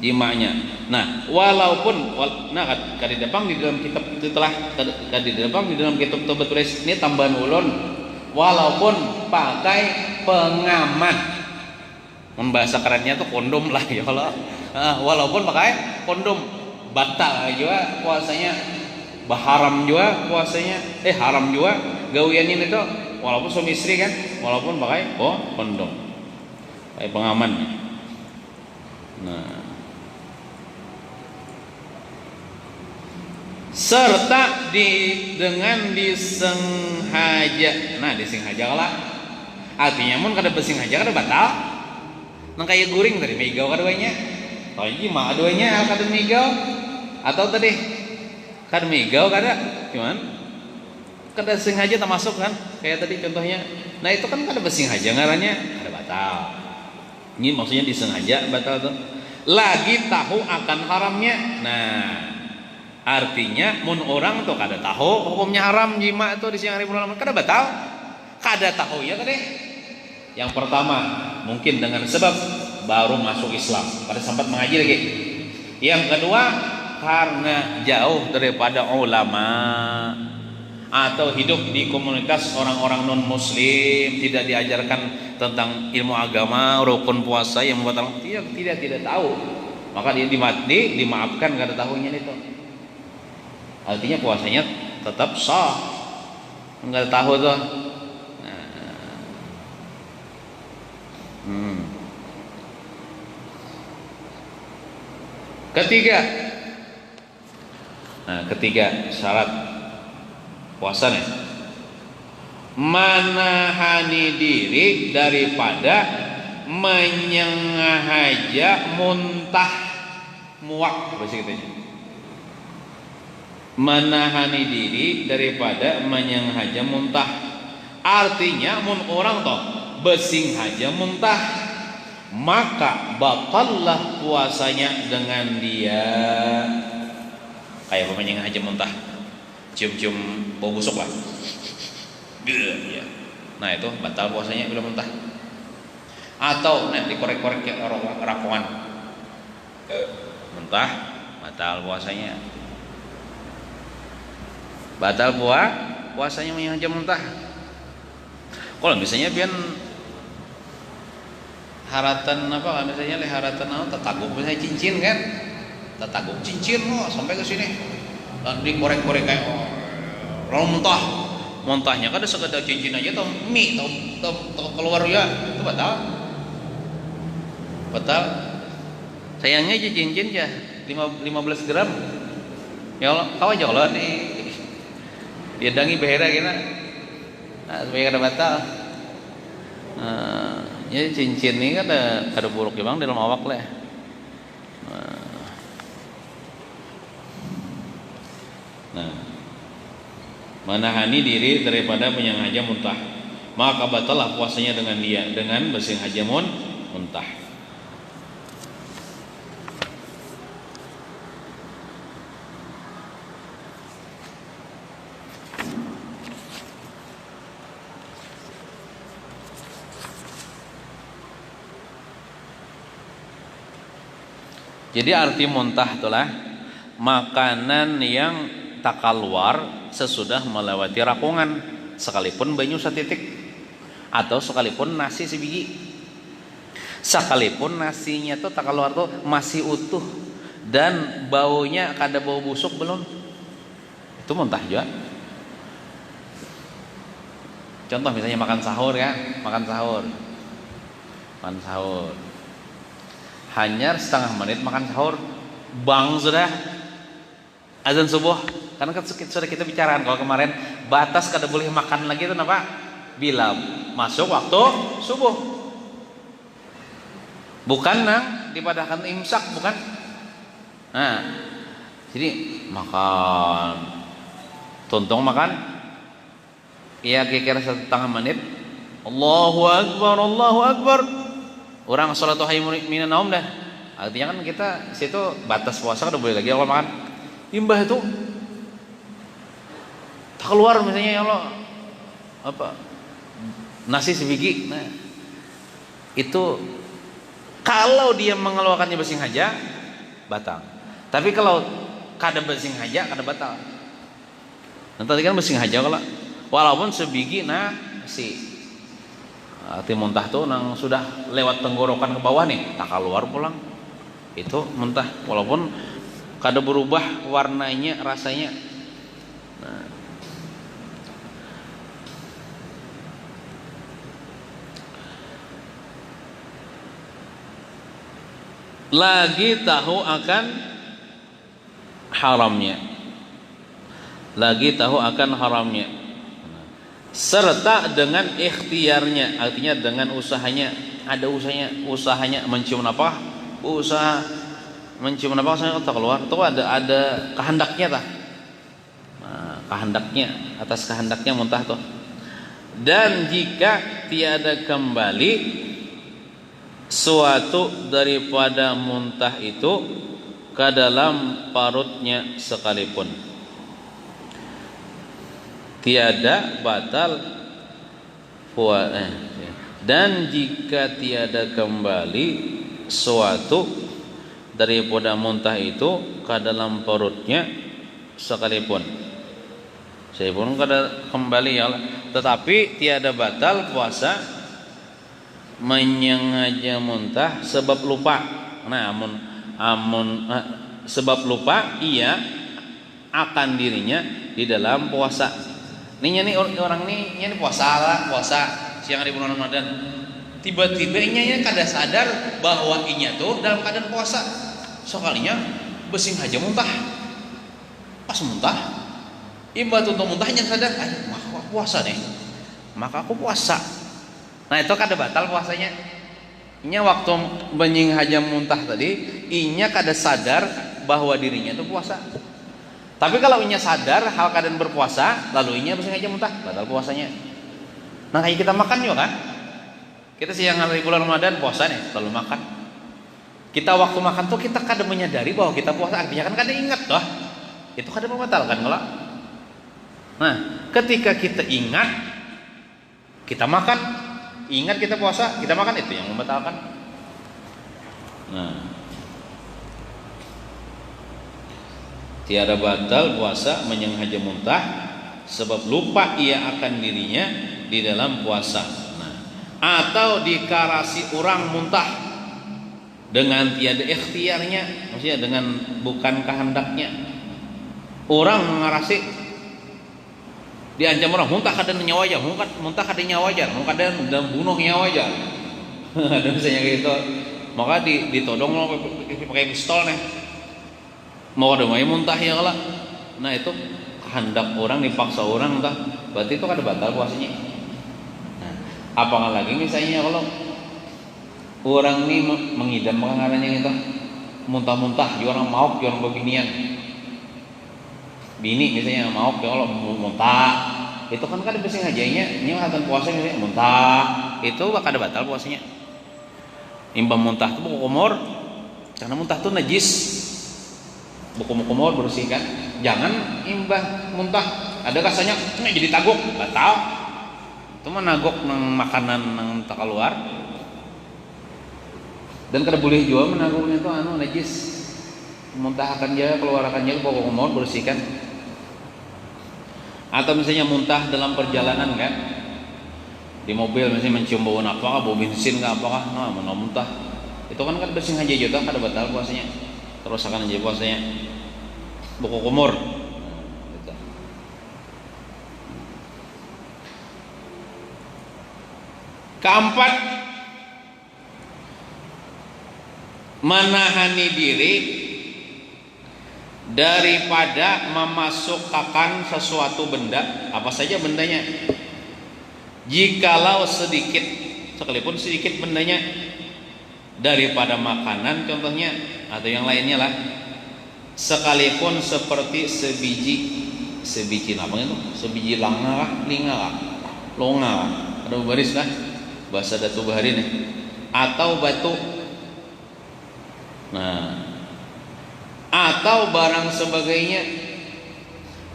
jimanya. Nah, walaupun kadi depan di dalam kitab itu telah kadi depan di dalam kitab itu tulis ini tambahan ulun, walaupun pakai pengaman, membahasa kerennya tuh kondom lah ya Allah. Walaupun pakai kondom batal juga puasanya, haram juga puasanya, haram juga gawian ini tuh walaupun suami istri kan, walaupun pakai kondom, pakai pengaman. Nah, serta dengan disenghaja. Nah, disenghaja lah. Artinya mun kada besenghaja kada batal. Nang kaya guring tadi migau kaduanya. Tau jima kaduanya kada migau atau tadi kada migau kada cuman kada sengaja termasuk kan kayak tadi contohnya. Nah, itu kan kada besenghaja ngarannya kada batal. Ini maksudnya disengaja batal tuh. Lagi tahu akan haramnya. Nah, artinya mun orang tuh kada tahu hukumnya haram jima itu di siang hari bulan kada batal, kada tahu ya tadi. Yang pertama mungkin dengan sebab baru masuk Islam pada sempat mengaji lagi. Yang kedua karena jauh daripada ulama atau hidup di komunitas orang-orang non muslim, tidak diajarkan tentang ilmu agama, rukun puasa yang membatalkan, tidak tahu, maka dia dimaafkan kada tahunya itu. Artinya puasanya tetap sah, enggak tahu tuh. Ketiga syarat puasa nih, menahani diri daripada menyengaja muntah muak, bahasa kitanya. Menahani diri daripada menyengaja muntah, artinya mun orang toh besing haja muntah, maka batallah puasanya dengan dia. Kayak pemain haja muntah, cium-cium bau busuk lah, nah itu batal puasanya bila muntah. Atau dikorek-korek ke rakongan, muntah, batal puasanya. Batal puasanya menyengaja muntah. Kalau misalnya pian haratan apa misalnya haratan tetaguk misalnya cincin kan, tetaguk cincin sampai ke sini dan dikorek-korek kayak orang muntahnya kan ada sekedar cincin aja atau mie atau keluar ya itu batal. Sayangnya aja cincin ya 15 gram ya Allah, kau aja Allah nih dia dangi behera kena supaya kada batal. Jadi cincin ini kan ada buruk bang dalam awak lah. Menahani diri daripada menyengaja muntah, maka batallah puasanya dengan dia dengan bersengaja muntah. Jadi arti muntah itulah makanan yang tak keluar sesudah melewati rakungan, sekalipun banyu setitik atau sekalipun nasi sebiji, sekalipun nasinya tuh tak keluar tuh masih utuh dan baunya kada bau busuk belum, itu muntah juga. Contoh misalnya makan sahur ya, makan sahur hanya setengah menit makan sahur, bang sudah azan subuh. Karena kan sudah kita bicarakan kalau kemarin batas kada boleh makan lagi itu apa? Bila masuk waktu subuh. Bukan nang dipadahkan imsak, bukan. Nah, jadi makan, tuntung makan, ya kira-kira setengah menit. Allahu Akbar, Allahu Akbar. Orang sholat tuhai minan naum dah. Artinya kan kita situ batas puasa udah boleh lagi kalau makan. Imbah itu tak keluar misalnya ya Allah apa nasi sebiji. Nah, itu kalau dia mengeluarkannya bersing haja batal. Tapi kalau kada bersing haja kada batal. Nanti kan bersing haja kalau walaupun sebiji nasi. Arti muntah tuh nang sudah lewat tenggorokan ke bawah nih, tak keluar pulang. Itu muntah walaupun kada berubah warnanya, rasanya. Nah. Lagi tahu akan haramnya. Lagi tahu akan haramnya. Serta dengan ikhtiarnya, artinya dengan usahanya. Ada usahanya mencium nafas, usaha mencium nafas saya tak keluar. Itu ada kehendaknya tah. Nah, kehendaknya, atas kehendaknya muntah tuh. Dan jika tiada kembali suatu daripada muntah itu ke dalam parutnya sekalipun, tiada batal puasa. Dan jika tiada kembali suatu daripada muntah itu ke dalam perutnya sekalipun, sekalipun kada kembali ya, tetapi tiada batal puasa menyengaja muntah sebab lupa. Nah, sebab lupa ia akan dirinya di dalam puasa. Nih orang nih puasa siang di bulan Ramadan. Tiba-tiba inya kada sadar bahwa inya tuh dalam keadaan puasa. Sekalinya bersing aja muntah. Pas muntah, imba tuh muntahnya sadar, maka aku puasa nih. Maka aku puasa. Nah, itu kada batal puasanya. Inya waktu benying haja muntah tadi, inya kada sadar bahwa dirinya itu puasa. Tapi kalau inya sadar hal keadaan berpuasa, lalu inya bersing aja muntah, batal puasanya. Nah, kayak kita makan juga kan? Kita siang hari bulan Ramadan puasa nih, selalu makan. Kita waktu makan tuh kita kada menyadari bahwa kita puasa, artinya kan kada ingat toh. Itu kada membatalkan kalau. Nah, ketika kita ingat, kita makan, ingat kita puasa, kita makan, itu yang membatalkan. Nah, tiada batal puasa menyengaja muntah sebab lupa ia akan dirinya di dalam puasa. Nah, atau dikarasi orang muntah dengan tiada ikhtiarnya, maksudnya dengan bukan kehendaknya. Orang mengarasi diancam orang muntah kada nyawa aja, muntah kada nyawa aja, muntah kada bunuh nyawa aja. Ada misalnya gitu. Maka ditodong lo pakai pistol nih. Mau ada mai muntah ya kalau. Nah, itu kehendak orang, dipaksa orang entah. Berarti itu kada batal puasanya. Nah, apalagi misalnya kalau orang ini mengidam pengarannya itu muntah-muntah, dia orang mauk, dia orang beginian. Bini misalnya mauk, ya Allah muntah. Itu kan kada bersih hajanya, ini hatan puasa misalnya muntah. Itu kada batal puasanya. Imbang muntah itu buku kumur, karena muntah itu najis. Buku kumur bersihkan. Jangan imbang muntah. Ada rasanya jadi taguk, batal. Itu mah nagok nang makanan nang tak keluar. Dan kada boleh juga menaguknya itu najis. Muntahkan aja, keluarkan aja buku kumur bersihkan. Atau misalnya muntah dalam perjalanan kan, di mobil misalnya mencium bau apa, bau bensin nggak apakah, nah muntah, itu kan bersih aja juga, kada batal puasanya. terus akan jadi puasanya buku kumur. Gitu. Keempat, menahani diri daripada memasukkan sesuatu benda, apa saja bendanya, jikalau sedikit, sekalipun sedikit bendanya, daripada makanan contohnya atau yang lainnya lah, sekalipun seperti sebiji apa itu, sebiji longa ada baris lah bahasa Datu Bahari nih, atau batu, nah, atau barang sebagainya,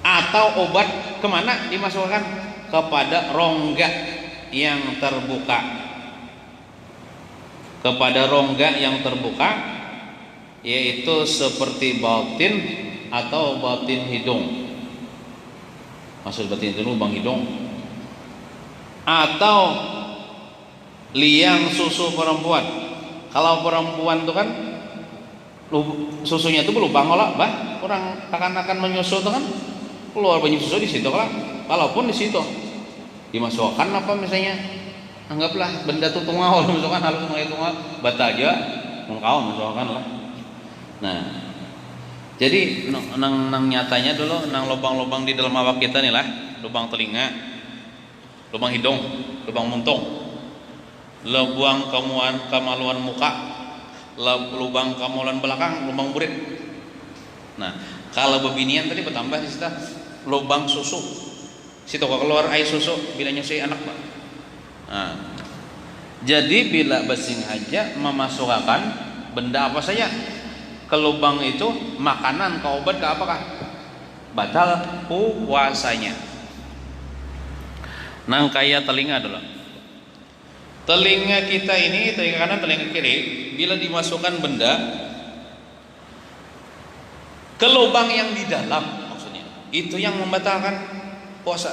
atau obat, kemana dimasukkan? Kepada rongga yang terbuka, kepada rongga yang terbuka, yaitu seperti batin atau batin hidung. Maksud batin itu lubang hidung, atau liang susu perempuan. Kalau perempuan itu kan susunya itu berlubang lah, bah, orang akan menyusu itu kan keluar banyak susu di situ lah. Walaupun di situ dimasukkan apa misalnya, anggaplah benda itu tungau, misalkan halus tungau bata aja, engkau misalkan lah. Nah, jadi nang nyatanya dulu nang lubang-lubang di dalam awak kita nih lah, lubang telinga, lubang hidung, lubang muntung, lubang kemaluan muka, lubang kemaluan belakang, lubang burit. Nah, kalau bebinian tadi bertambah di situ lubang susu. Situ kok keluar air susu bila nyusui anak, Pak. Nah, jadi bila bersengaja memasukkan benda apa saja ke lubang itu, makanan, ke obat, ke apakah, batal puasanya. Nah, kayak telinga dulu. Telinga kita ini, telinga kanan, telinga kiri, bila dimasukkan benda ke lubang yang di dalam, maksudnya itu yang membatalkan puasa.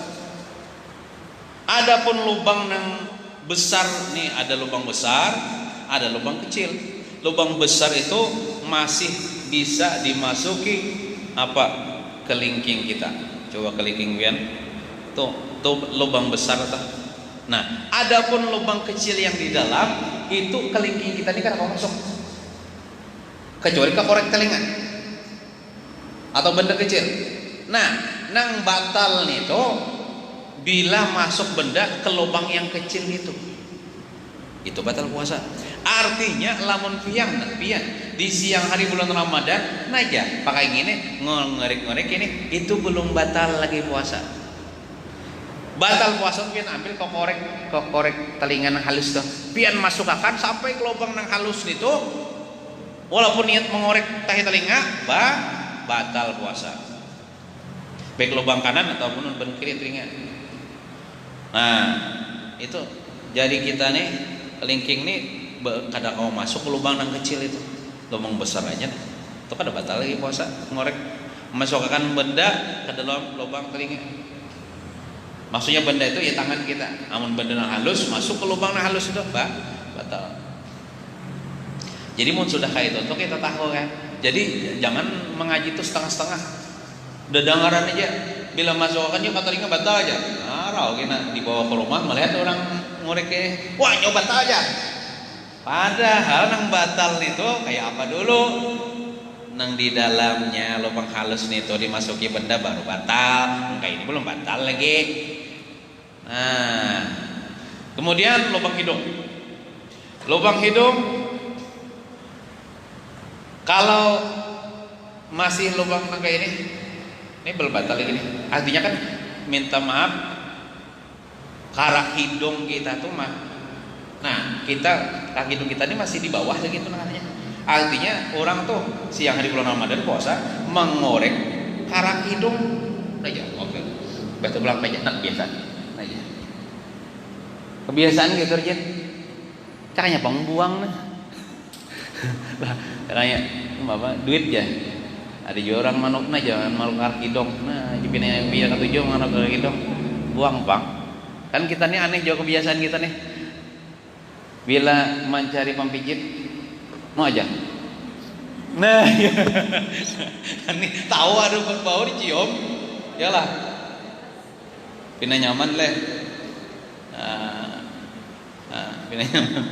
Adapun lubang yang besar nih, ada lubang besar, ada lubang kecil. Lubang besar itu masih bisa dimasuki apa, kelingking kita. Coba kelingking pian. Tuh lubang besar tuh. Nah, adapun lubang kecil yang di dalam itu kelingking kita ini kan mau masuk. Kecuali ke korek telinga atau benda kecil. Nah, nang batal nih tuh bila masuk benda ke lubang yang kecil itu batal puasa. Artinya lamun pian di siang hari bulan Ramadan naja pakai gini ngorek ini, itu belum batal lagi puasa. Batal puasa pian ambil ke korek telinga nang halus tuh, pian masukkan sampai ke lubang nang halus itu, walaupun niat mengorek tahi telinga, batal puasa. Baik lubang kanan ataupun lubang kiri telinga. Nah, itu jadi kita nih kelingking nih kadang mau masuk ke lubang yang kecil itu, lubang besar aja itu kada batal lagi puasa. Ngorek memasukkan benda ke dalam lubang telinga, maksudnya benda itu ya tangan kita, namun benda yang halus masuk ke lubang yang halus itu batal. Jadi mun sudah kayak itu kita tahu kan. Jadi jangan mengaji itu setengah-setengah. Udah dengaran aja, bila masukkan yuk telinga batal aja. Nah, kita dibawa ke rumah melihat orang ngorek, wah nyoba batal aja. Padahal nang batal itu kayak apa dulu? Nang di dalamnya lubang halus nih tuh dimasuki benda baru batal. Kayak ini belum batal lagi. Nah, kemudian lubang hidung. Lubang hidung kalau masih lubang kayak ini belum batal lagi nih. Artinya kan minta maaf, karak hidung kita tuh nah karak hidung kita ini masih di bawah lagi tuh namanya. Artinya orang tuh siang hari bulan Ramadan puasa mengorek karak hidung aja. Oke. Betul bilang aja biasa aja. Kebiasaan gitu aja. Caranya pembuang lah. Caranya apa? Duit ya. Ada juga orang manukna jangan maluk karak hidung. Nah, jepine biar ketujuh manuk karak hidung. Buang, Bang. Kan kita nih aneh juga kebiasaan kita nih. Bila mencari pempijit mau aja Nah, ya. Ini tahu ada bau dicium, yalah. Pina nyaman leh. Pina nyaman.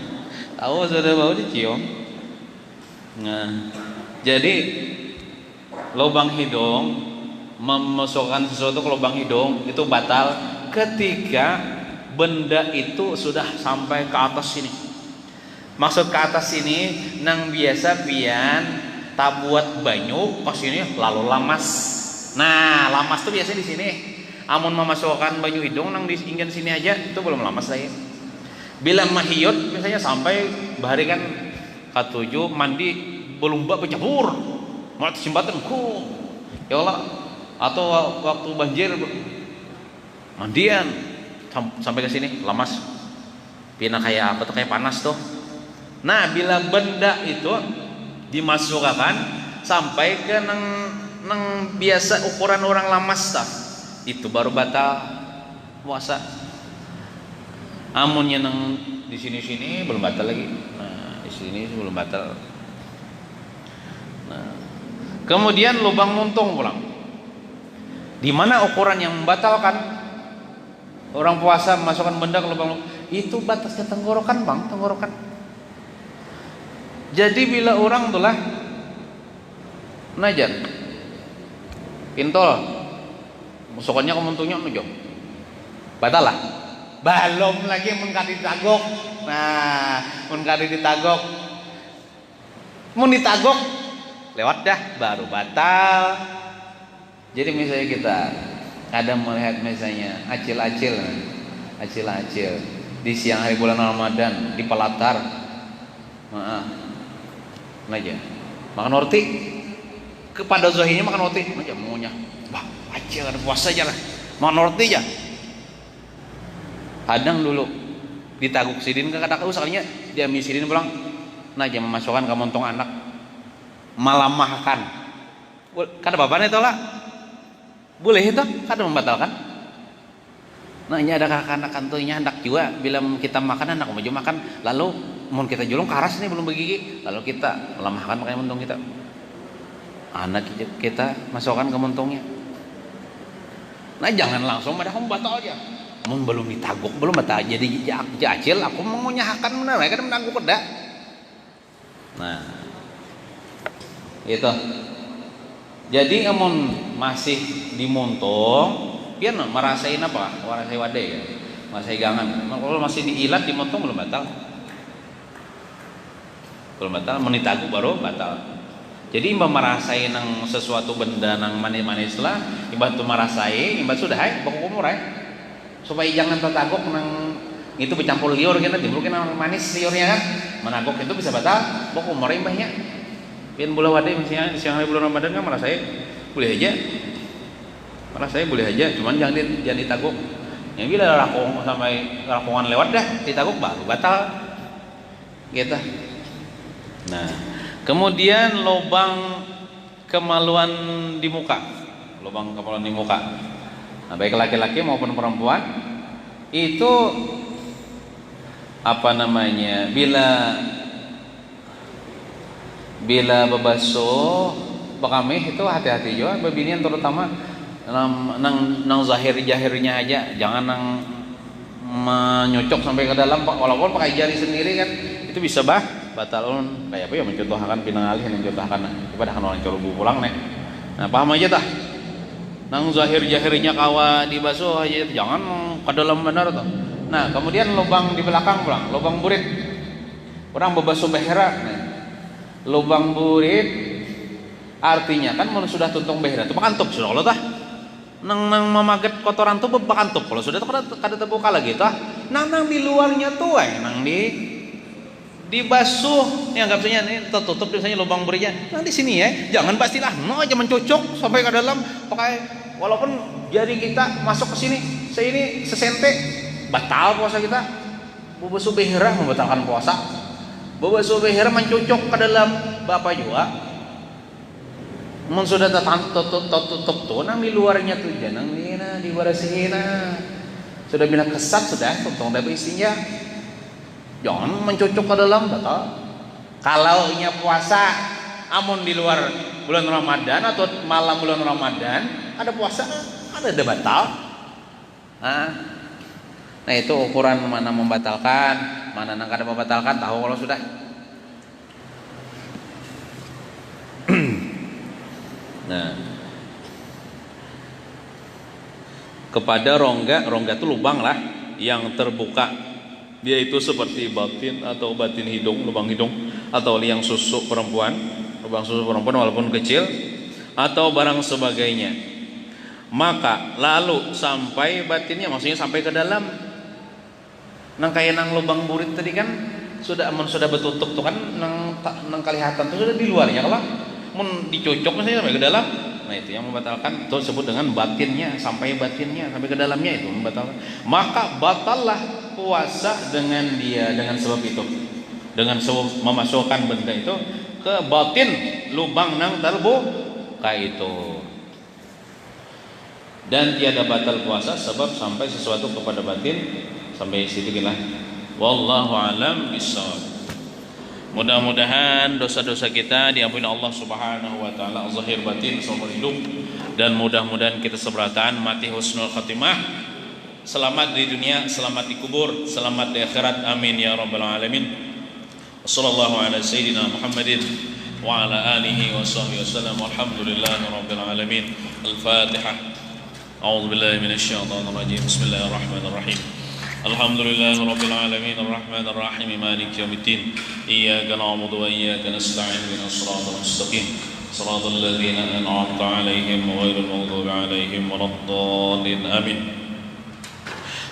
Tahu sudah bau dicium. Nah, jadi lubang hidung memasukkan sesuatu ke lubang hidung itu batal ketika benda itu sudah sampai ke atas sini. Maksud ke atas sini nang biasa pian tabuat banyu pas sini lalu lamas. Nah, lamas tuh biasa di sini. Amun memasukkan banyu hidung nang di ingin sini aja itu belum lamas saya. Bila mahiyut misalnya sampai bahari kan katujuh mandi belum bak bercampur. Malah jembatan ku. Ya Allah. Atau waktu banjir mandian sampai ke sini lamas. Pina kayak apa tuh, kayak panas tuh. Nah, bila benda itu dimasukkan sampai ke nang biasa ukuran orang lamas tah, itu baru batal puasa. Amunnya nang di sini belum batal lagi. Nah, di sini belum batal. Nah, kemudian lubang muntung pulang. Di mana ukuran yang membatalkan orang puasa memasukkan benda ke lubang itu batasnya tenggorokan, Bang, tenggorokan. Jadi bila orang tulah najan intol musukannya kemuntunya nujong batal lah, belum lagi mun kali ditagok. Nah, mun kali ditagok, mun ditagok lewat dah baru batal. Jadi misalnya kita ada melihat misalnya acil-acil di siang hari bulan Ramadan di pelatar, aja makan roti kepada zohinya makan roti aja maunya bah acil ada puasa aja lah makan roti aja. Kadang dulu ditaguk sidin ke kata usahanya dia misidin pulang nah aja memasukkan ke montong anak malam makan kada bapaknya itu lah boleh itu kada membatalkan. Nah ini ada kakak-anak kantonya hendak juga bila kita makan anak maju makan lalu mun kita julung karas nih belum begigi lalu kita melemahkan pakai montong kita anak kita masukkan ke montongnya. Nah jangan langsung pada kamu batal aja mun belum ditaguk belum batal jadi jacil aku mau nyahakan benar mereka menangguh kedak. Nah itu jadi amun masih dimontung pian merasain apa merasai wadai ya merasai gangan. Kalau masih diilat dimontong belum batal. Belum batal, menitagu baru batal. Jadi imba merasai nang sesuatu benda nang manis-manis lah, imba tu merasai, imba sudah hai, baku umur hai. Supaya jangan tertagok nang itu bercampur liur kita dimulukin nang manis liurnya kan. Menagok itu bisa batal, baku umur imbahnya. Pian bola wadai misalnya siang hari bulan Ramadan kan merasai boleh aja. Merasai boleh aja, cuman jangan ditagok. Yang bila rakong sampai rakongan lewat dah ditagok baru batal. Gitu. Nah, kemudian lubang kemaluan di muka, lubang kemaluan di muka. Nah, baik laki-laki maupun perempuan itu apa namanya? Bila bebasuh bekamih itu hati-hati juga, bebinian terutama nang zahir-jahirnya aja, jangan nang menyocok sampai ke dalam. Walaupun pakai jari sendiri kan itu bisa batalun kayak apa ya mencontohkan pinang alih mencontohkan kepada orang corubu pulang nih. Nah paham aja tah nang zahir-jahirnya kawa dibasuh aja jangan ke dalam benar tuh. Nah kemudian lubang di belakang pulang lubang burit orang bebasuh behera. Nah, lubang burit artinya kan mun sudah tuntung behera itu pakantup sudah kalau tah nang memaget kotoran tuh pakantup kalau sudah tuh kada terbuka lagi tah nang di luarnya tuh nang dibasuh yang anggapnya ini tertutup misalnya lubang buritnya nah di sini ya jangan pastilah no aja mencocok sampai ke dalam pakai walaupun jari kita masuk ke sini sesente batal puasa kita. Bebasuh behera membatalkan puasa. Bebasuh behera mencocok ke dalam bapak juga mun sudah tutup tuh nang di luarnya tuh jangan dibersihin sudah bila kesat sudah tuntung dari isinya jangan mencocok ke dalam batal. Kalau nya puasa Amun di luar bulan Ramadan atau malam bulan Ramadan ada puasa, ada batal. Nah itu ukuran mana membatalkan, mana nang kada membatalkan, tahu kalau sudah. Nah, kepada rongga itu lubang lah yang terbuka, dia itu seperti batin atau batin hidung, lubang hidung, atau liang susu perempuan, lubang susu perempuan walaupun kecil, atau barang sebagainya. Maka lalu sampai batinnya, maksudnya sampai ke dalam, nang kayak nang lubang burit tadi kan sudah bertutup tuh kan, nang kelihatan tuh sudah di luarnya, kalau mun dicocok misalnya sampai ke dalam, nah itu yang membatalkan, itu disebut dengan batinnya, sampai ke dalamnya itu membatalkan. Maka batallah puasa dengan sebab itu, dengan sebab memasukkan benda itu ke batin lubang nang terbuka itu. Dan tiada batal puasa sebab sampai sesuatu kepada batin, sampai situ lah. Wallahu alam bissawab. Mudah-mudahan dosa-dosa kita diampuni Allah Subhanahu wa taala zahir batin seumur hidup, dan mudah-mudahan kita seberatan mati husnul khatimah, selamat di dunia, selamat di kubur, selamat di akhirat. Amin ya rabbal alamin. Wassallallahu ala sayyidina Muhammadin wa ala alihi wa sahbihi wasallam. Walhamdulillahi rabbil alamin. Al-Fatihah. A'udzu billahi minasy syaithanir rajim. Bismillahirrahmanirrahim. Alhamdulillahi rabbil alamin arrahmanir rahim maliki yaumiddin iyyaka na'budu wa iyyaka nasta'in ihdinas siratal mustaqim siratal ladzina an'amta 'alaihim ghairil maghdubi 'alaihim waladdallin amin.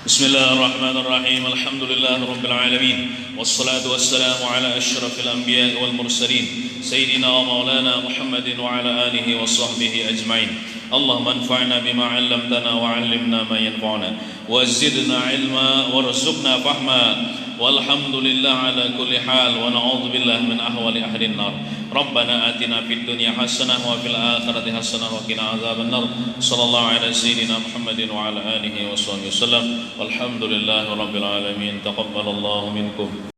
Bismillahirrahmanirrahim. Alhamdulillahi rabbil alamin wassalatu wassalamu ala asyrafil anbiya'i wal mursalin sayyidina wa maulana Muhammadin wa ala alihi wa sahbihi ajma'in. Allahumma anfa'na bima 'allamtana wa 'allimna ma yanfa'una wa zidna 'ilma warzuqna fahma walhamdulillah ala kulli hal wa na'udzu billahi min ahwali ahli an-nar. Rabbana atina fid dunya hasanah wa fil akhirati hasanah wa qina adzaban nar. Sallallahu ala sayyidina Muhammadin wa ala alihi wa sahbihi wasallam. Walhamdulillahi rabbil alamin. Taqabbalallahu minkum.